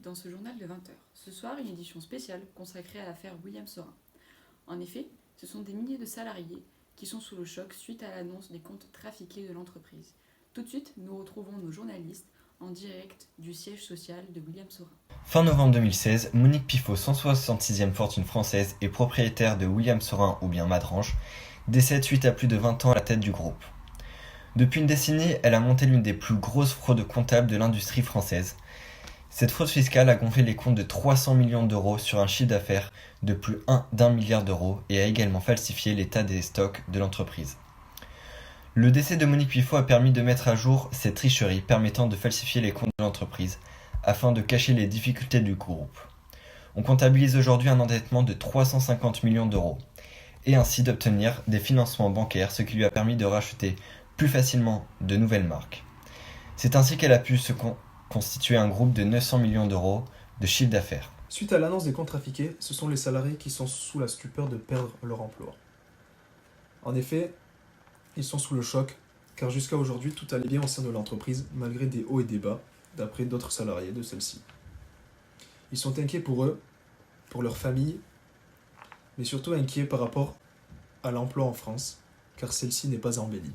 dans ce journal de 20h. Ce soir, une édition spéciale consacrée à l'affaire William Sorin. En effet, ce sont des milliers de salariés qui sont sous le choc suite à l'annonce des comptes trafiqués de l'entreprise. Tout de suite, nous retrouvons nos journalistes en direct du siège social de William Sorin. Fin novembre 2016, Monique Pifot, 166e fortune française et propriétaire de William Sorin ou bien Madrange, décède suite à plus de 20 ans à la tête du groupe. Depuis une décennie, elle a monté l'une des plus grosses fraudes comptables de l'industrie française. Cette fraude fiscale a gonflé les comptes de 300 millions d'euros sur un chiffre d'affaires de plus d'1 milliard d'euros et a également falsifié l'état des stocks de l'entreprise. Le décès de Monique Pifot a permis de mettre à jour cette tricherie permettant de falsifier les comptes de l'entreprise afin de cacher les difficultés du groupe. On comptabilise aujourd'hui un endettement de 350 millions d'euros et ainsi d'obtenir des financements bancaires, ce qui lui a permis de racheter plus facilement de nouvelles marques. C'est ainsi qu'elle a pu se constituer un groupe de 900 millions d'euros de chiffre d'affaires. Suite à l'annonce des comptes trafiqués, ce sont les salariés qui sont sous la stupeur de perdre leur emploi. En effet, ils sont sous le choc, car jusqu'à aujourd'hui, tout allait bien au sein de l'entreprise, malgré des hauts et des bas, d'après d'autres salariés de celle-ci. Ils sont inquiets pour eux, pour leur famille, mais surtout inquiets par rapport à l'emploi en France, car celle-ci n'est pas embellie.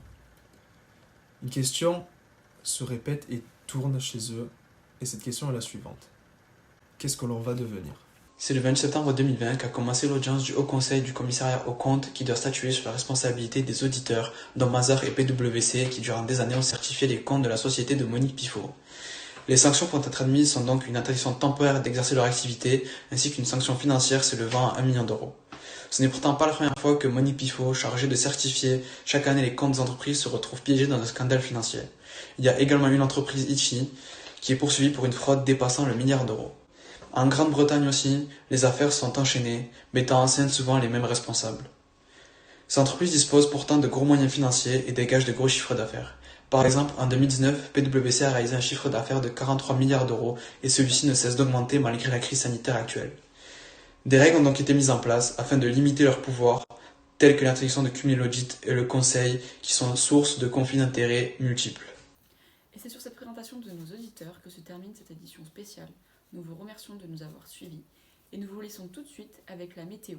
Une question se répète et tourne chez eux, et cette question est la suivante. Qu'est-ce que l'on va devenir ? C'est le 20 septembre 2020 qu'a commencé l'audience du Haut Conseil du Commissariat aux comptes qui doit statuer sur la responsabilité des auditeurs, dont Mazars et PwC, qui durant des années ont certifié les comptes de la société de Monique Pifot. Les sanctions pouvant être admises sont donc une interdiction temporaire d'exercer leur activité, ainsi qu'une sanction financière s'élevant à 1 million d'euros. Ce n'est pourtant pas la première fois que Monique Pifot, chargée de certifier chaque année les comptes des entreprises, se retrouve piégée dans un scandale financier. Il y a également une entreprise Itchy, qui est poursuivie pour une fraude dépassant le milliard d'euros. En Grande-Bretagne aussi, les affaires sont enchaînées, mettant en scène souvent les mêmes responsables. Ces entreprises disposent pourtant de gros moyens financiers et dégagent de gros chiffres d'affaires. Par exemple, en 2019, PwC a réalisé un chiffre d'affaires de 43 milliards d'euros et celui-ci ne cesse d'augmenter malgré la crise sanitaire actuelle. Des règles ont donc été mises en place afin de limiter leur pouvoir, telles que l'interdiction de cumuler l'audit et le conseil, qui sont source de conflits d'intérêts multiples. Et c'est sur cette présentation de nos auditeurs que se termine cette édition spéciale. Nous vous remercions de nous avoir suivis et nous vous laissons tout de suite avec la météo.